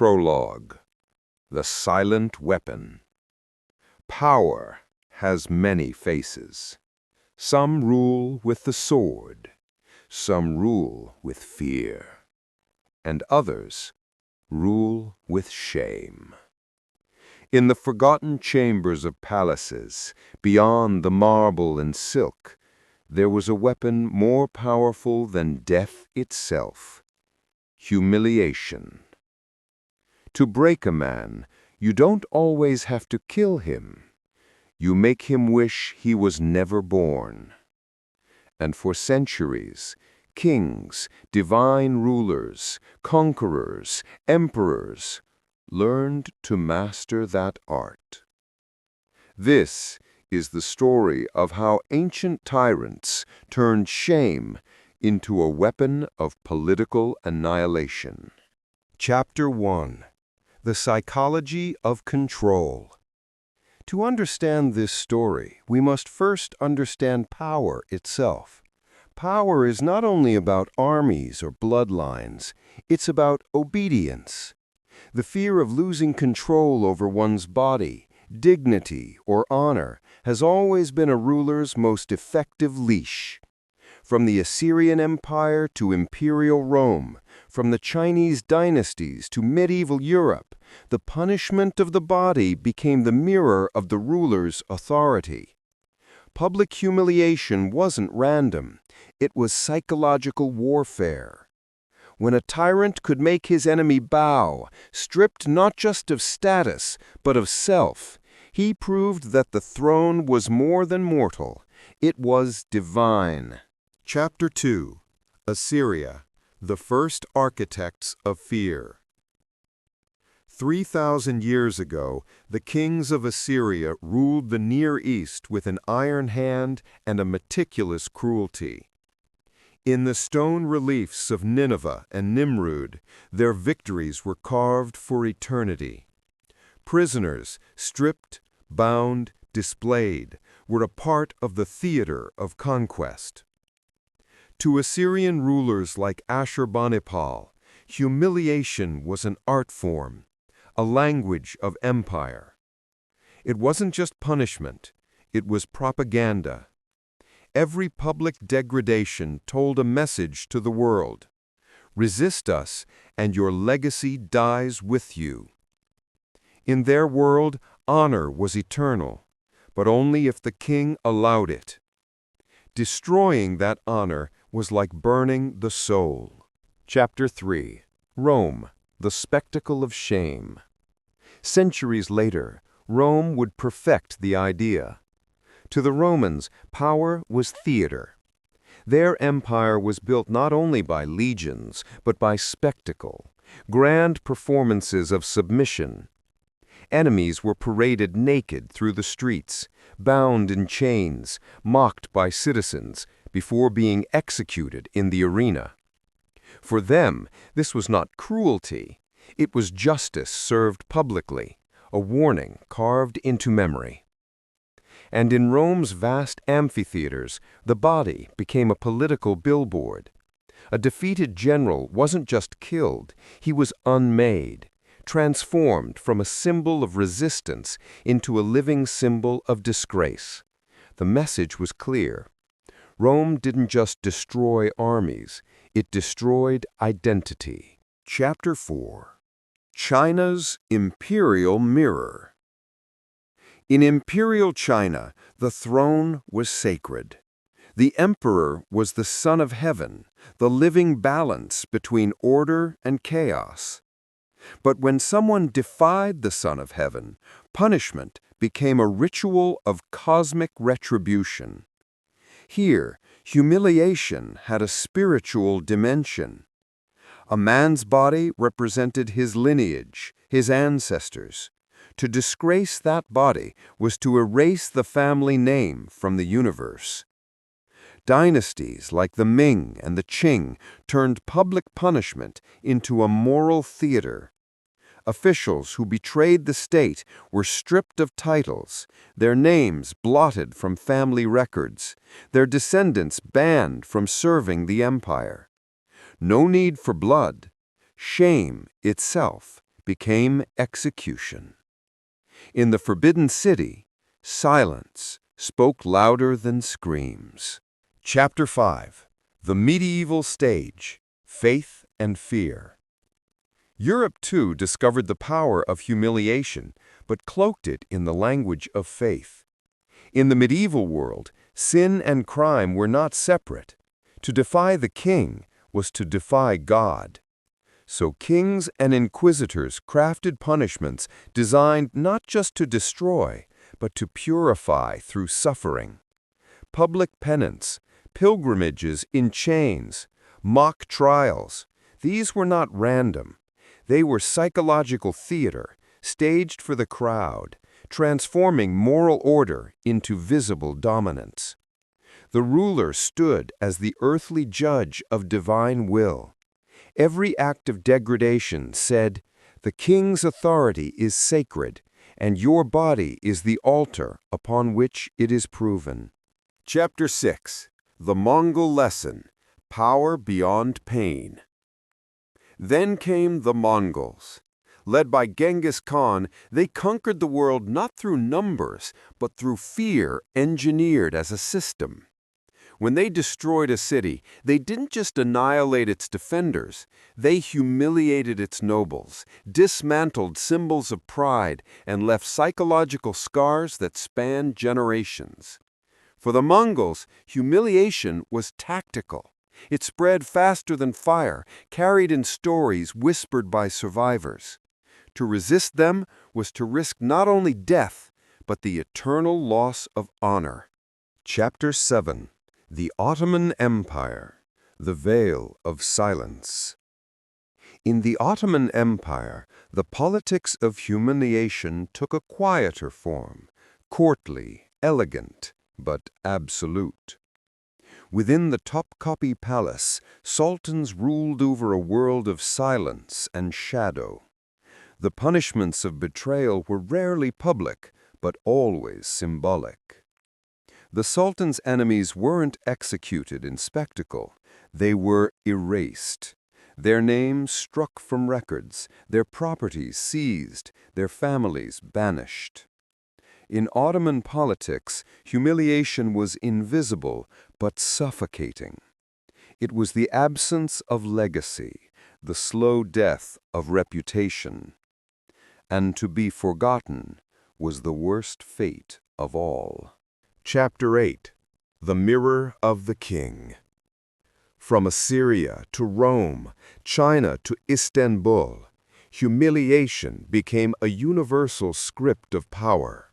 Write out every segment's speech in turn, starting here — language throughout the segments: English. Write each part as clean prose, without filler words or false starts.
Prologue. The Silent Weapon. Power has many faces. Some rule with the sword, some rule with fear, and others rule with shame. In the forgotten chambers of palaces, beyond the marble and silk, there was a weapon more powerful than death itself: humiliation. To break a man, you don't always have to kill him. You make him wish he was never born. And for centuries, kings, divine rulers, conquerors, emperors learned to master that art. This is the story of how ancient tyrants turned shame into a weapon of political annihilation. Chapter 1. The Psychology of Control. To understand this story, we must first understand power itself. Power is not only about armies or bloodlines, it's about obedience. The fear of losing control over one's body, dignity, or honor has always been a ruler's most effective leash. From the Assyrian Empire to Imperial Rome, from the Chinese dynasties to medieval Europe, the punishment of the body became the mirror of the ruler's authority. Public humiliation wasn't random, it was psychological warfare. When a tyrant could make his enemy bow, stripped not just of status, but of self, he proved that the throne was more than mortal, it was divine. Chapter 2. Assyria, the First Architects of Fear. 3,000 years ago, the kings of Assyria ruled the Near East with an iron hand and a meticulous cruelty. In the stone reliefs of Nineveh and Nimrud, their victories were carved for eternity. Prisoners, stripped, bound, displayed, were a part of the theater of conquest. To Assyrian rulers like Ashurbanipal, humiliation was an art form, a language of empire. It wasn't just punishment, it was propaganda. Every public degradation told a message to the world: resist us, and your legacy dies with you. In their world, honor was eternal, but only if the king allowed it. Destroying that honor was like burning the soul. Chapter 3. Rome, the Spectacle of Shame. Centuries later, Rome would perfect the idea. To the Romans, power was theater. Their empire was built not only by legions, but by spectacle, grand performances of submission. Enemies were paraded naked through the streets, bound in chains, mocked by citizens, before being executed in the arena. For them, this was not cruelty. It was justice served publicly, a warning carved into memory. And in Rome's vast amphitheaters, the body became a political billboard. A defeated general wasn't just killed, he was unmade, transformed from a symbol of resistance into a living symbol of disgrace. The message was clear. Rome didn't just destroy armies, it destroyed identity. Chapter 4. China's Imperial Mirror. In Imperial China, the throne was sacred. The emperor was the son of heaven, the living balance between order and chaos. But when someone defied the Son of Heaven, punishment became a ritual of cosmic retribution. Here, humiliation had a spiritual dimension. A man's body represented his lineage, his ancestors. To disgrace that body was to erase the family name from the universe. Dynasties like the Ming and the Qing turned public punishment into a moral theater. Officials who betrayed the state were stripped of titles, their names blotted from family records, their descendants banned from serving the empire. No need for blood. Shame itself became execution. In the Forbidden City, silence spoke louder than screams. Chapter 5. The Medieval Stage, Faith and Fear. Europe, too, discovered the power of humiliation, but cloaked it in the language of faith. In the medieval world, sin and crime were not separate. To defy the king was to defy God. So kings and inquisitors crafted punishments designed not just to destroy, but to purify through suffering. Public penance, pilgrimages in chains, mock trials, these were not random. They were psychological theater, staged for the crowd, transforming moral order into visible dominance. The ruler stood as the earthly judge of divine will. Every act of degradation said, "The king's authority is sacred, and your body is the altar upon which it is proven." Chapter 6. The Mongol Lesson, Power Beyond Pain. Then came the Mongols. Led by Genghis Khan, they conquered the world not through numbers, but through fear engineered as a system. When they destroyed a city, they didn't just annihilate its defenders, they humiliated its nobles, dismantled symbols of pride, and left psychological scars that spanned generations. For the Mongols, humiliation was tactical. It spread faster than fire, carried in stories whispered by survivors. To resist them was to risk not only death, but the eternal loss of honor. Chapter 7. The Ottoman Empire, the Veil of Silence. In the Ottoman Empire, the politics of humiliation took a quieter form, courtly, elegant, but absolute. Within the Topkapi Palace, sultans ruled over a world of silence and shadow. The punishments of betrayal were rarely public, but always symbolic. The sultan's enemies weren't executed in spectacle. They were erased. Their names struck from records, their properties seized, their families banished. In Ottoman politics, humiliation was invisible but suffocating. It was the absence of legacy, the slow death of reputation. And to be forgotten was the worst fate of all. Chapter 8. The Mirror of the King. From Assyria to Rome, China to Istanbul, humiliation became a universal script of power.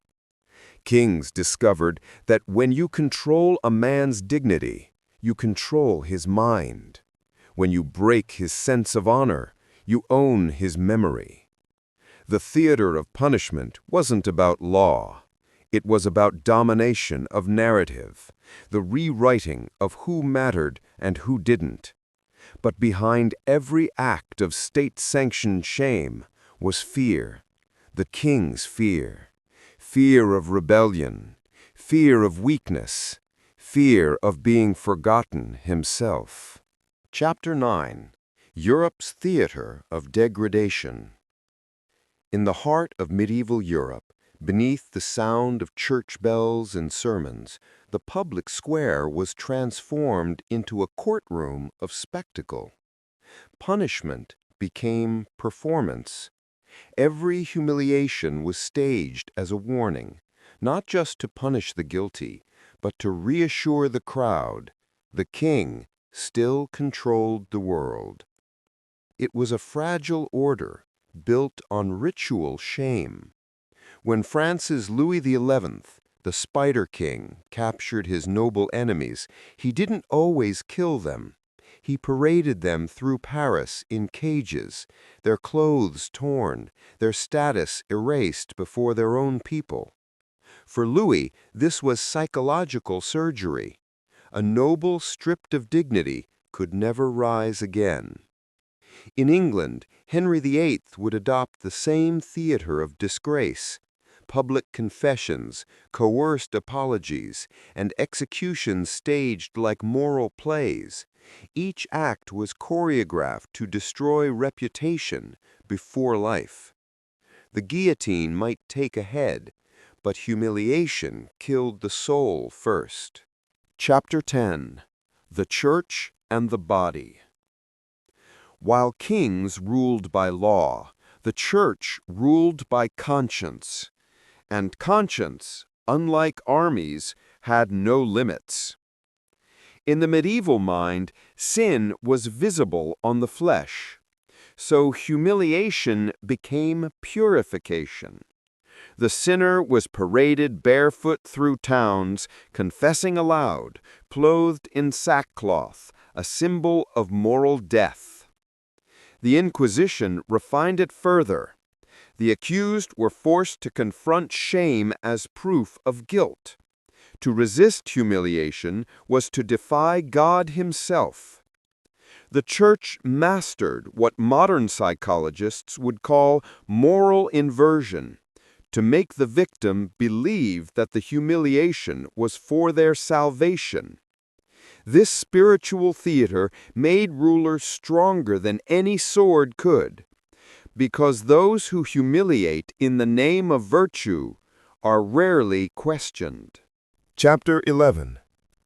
Kings discovered that when you control a man's dignity, you control his mind. When you break his sense of honor, you own his memory. The theater of punishment wasn't about law. It was about domination of narrative, the rewriting of who mattered and who didn't. But behind every act of state-sanctioned shame was fear, the king's fear. Fear of rebellion, fear of weakness, fear of being forgotten himself. Chapter 9. Europe's Theater of Degradation. In the heart of medieval Europe, beneath the sound of church bells and sermons, the public square was transformed into a courtroom of spectacle. Punishment became performance. Every humiliation was staged as a warning, not just to punish the guilty, but to reassure the crowd, the king still controlled the world. It was a fragile order, built on ritual shame. When France's Louis XI, the Spider King, captured his noble enemies, he didn't always kill them. He paraded them through Paris in cages, their clothes torn, their status erased before their own people. For Louis, this was psychological surgery. A noble stripped of dignity could never rise again. In England, Henry VIII would adopt the same theater of disgrace. Public confessions, coerced apologies, and executions staged like moral plays. Each act was choreographed to destroy reputation before life. The guillotine might take a head, but humiliation killed the soul first. Chapter 10. The Church and the Body. While kings ruled by law, the Church ruled by conscience. And conscience, unlike armies, had no limits. In the medieval mind, sin was visible on the flesh. So humiliation became purification. The sinner was paraded barefoot through towns, confessing aloud, clothed in sackcloth, a symbol of moral death. The Inquisition refined it further. The accused were forced to confront shame as proof of guilt. To resist humiliation was to defy God Himself. The Church mastered what modern psychologists would call moral inversion, to make the victim believe that the humiliation was for their salvation. This spiritual theater made rulers stronger than any sword could, because those who humiliate in the name of virtue are rarely questioned. Chapter 11.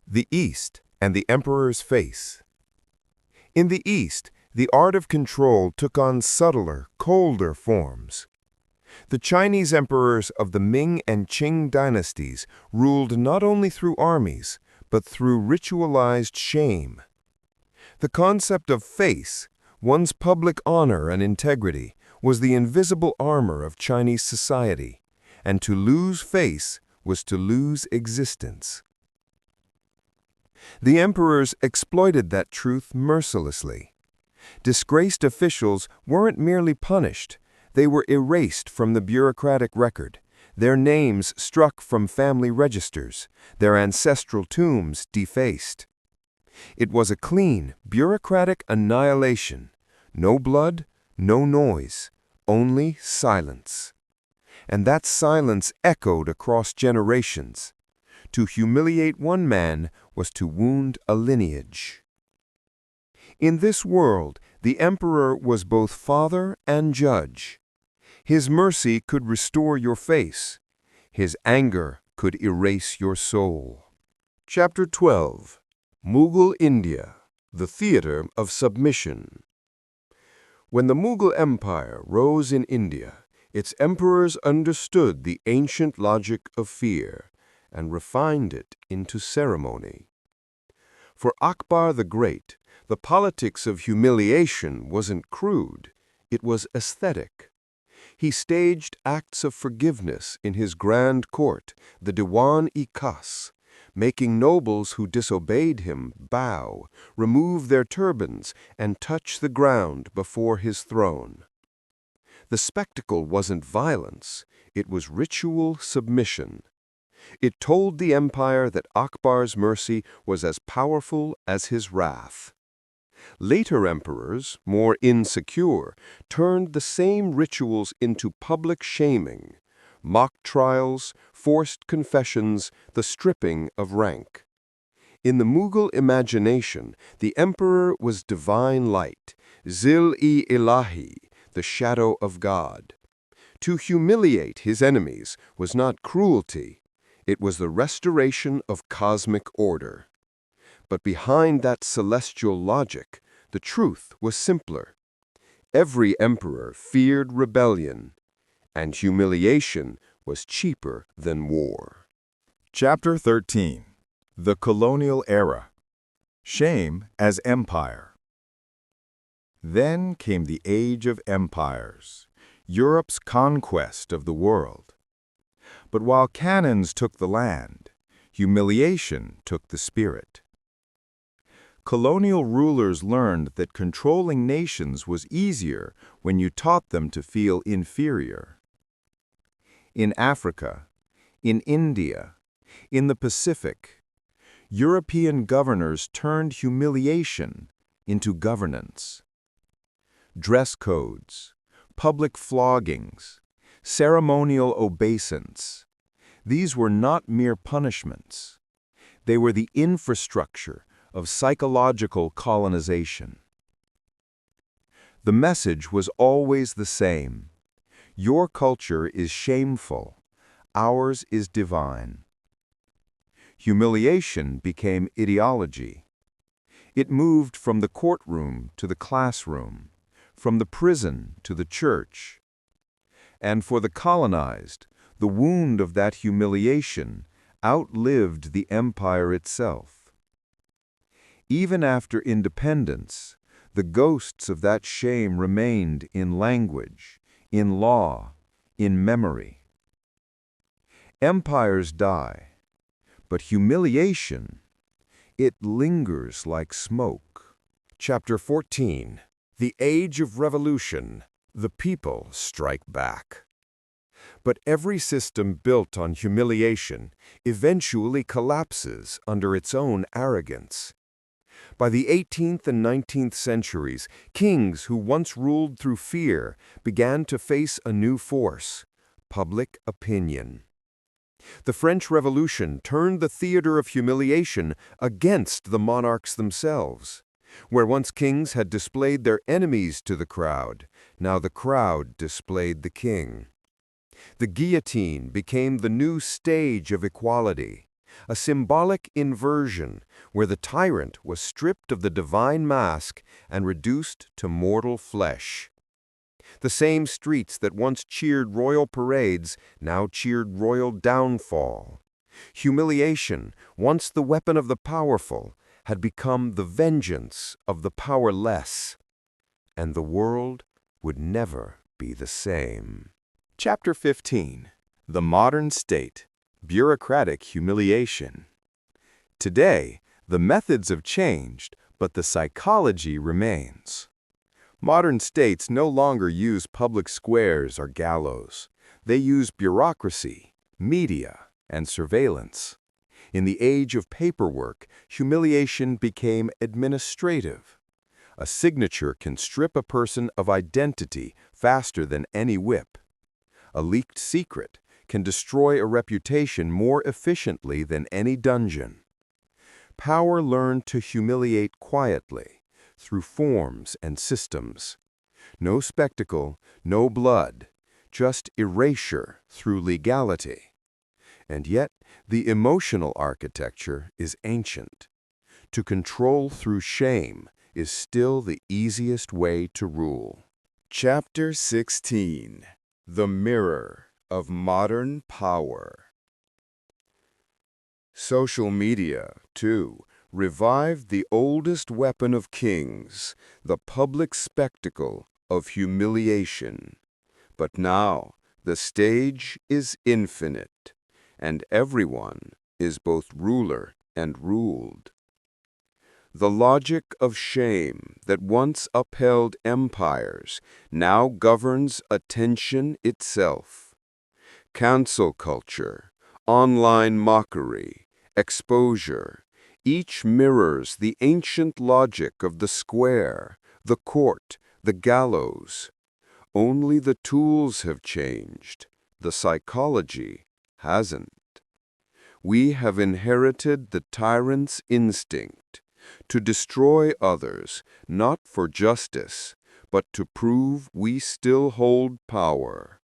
The East and the Emperor's Face. In the East, the art of control took on subtler, colder forms. The Chinese emperors of the Ming and Qing dynasties ruled not only through armies, but through ritualized shame. The concept of face, one's public honor and integrity, was the invisible armor of Chinese society, and to lose face was to lose existence. The emperors exploited that truth mercilessly. Disgraced officials weren't merely punished, they were erased from the bureaucratic record, their names struck from family registers, their ancestral tombs defaced. It was a clean, bureaucratic annihilation. No blood, no noise, only silence. And that silence echoed across generations. To humiliate one man was to wound a lineage. In this world, the emperor was both father and judge. His mercy could restore your face. His anger could erase your soul. Chapter 12. Mughal India, the Theater of Submission. When the Mughal Empire rose in India, its emperors understood the ancient logic of fear and refined it into ceremony. For Akbar the Great, the politics of humiliation wasn't crude, it was aesthetic. He staged acts of forgiveness in his grand court, the Diwan-i-Khas, making nobles who disobeyed him bow, remove their turbans, and touch the ground before his throne. The spectacle wasn't violence, it was ritual submission. It told the empire that Akbar's mercy was as powerful as his wrath. Later emperors, more insecure, turned the same rituals into public shaming, mock trials, forced confessions, the stripping of rank. In the Mughal imagination, the emperor was divine light, Zil-i-Ilahi, the shadow of God. To humiliate his enemies was not cruelty, it was the restoration of cosmic order. But behind that celestial logic, the truth was simpler. Every emperor feared rebellion, and humiliation was cheaper than war. Chapter 13. The Colonial Era. Shame as Empire. Then came the Age of Empires, Europe's conquest of the world. But while cannons took the land, humiliation took the spirit. Colonial rulers learned that controlling nations was easier when you taught them to feel inferior. In Africa, in India, in the Pacific, European governors turned humiliation into governance. Dress codes, public floggings, ceremonial obeisance. These were not mere punishments. They were the infrastructure of psychological colonization. The message was always the same. Your culture is shameful. Ours is divine. Humiliation became ideology. It moved from the courtroom to the classroom, from the prison to the church. And for the colonized, the wound of that humiliation outlived the empire itself. Even after independence, the ghosts of that shame remained in language, in law, in memory. Empires die, but humiliation, it lingers like smoke. Chapter 14. The Age of Revolution. The people strike back. But every system built on humiliation eventually collapses under its own arrogance. By the 18th and 19th centuries, kings who once ruled through fear began to face a new force: public opinion. The French Revolution turned the theater of humiliation against the monarchs themselves. Where once kings had displayed their enemies to the crowd, now the crowd displayed the king. The guillotine became the new stage of equality, a symbolic inversion where the tyrant was stripped of the divine mask and reduced to mortal flesh. The same streets that once cheered royal parades now cheered royal downfall. Humiliation, once the weapon of the powerful, had become the vengeance of the powerless. And the world would never be the same. Chapter 15. The Modern State. Bureaucratic Humiliation. Today, the methods have changed, but the psychology remains. Modern states no longer use public squares or gallows. They use bureaucracy, media, and surveillance. In the age of paperwork, humiliation became administrative. A signature can strip a person of identity faster than any whip. A leaked secret can destroy a reputation more efficiently than any dungeon. Power learned to humiliate quietly, through forms and systems. No spectacle, no blood, just erasure through legality. And yet, the emotional architecture is ancient. To control through shame is still the easiest way to rule. Chapter 16. The Mirror of Modern Power. Social media, too, revived the oldest weapon of kings, the public spectacle of humiliation. But now, the stage is infinite, and everyone is both ruler and ruled. The logic of shame that once upheld empires now governs attention itself. Cancel culture, online mockery, exposure, each mirrors the ancient logic of the square, the court, the gallows. Only the tools have changed, the psychology hasn't. We have inherited the tyrant's instinct to destroy others, not for justice, but to prove we still hold power.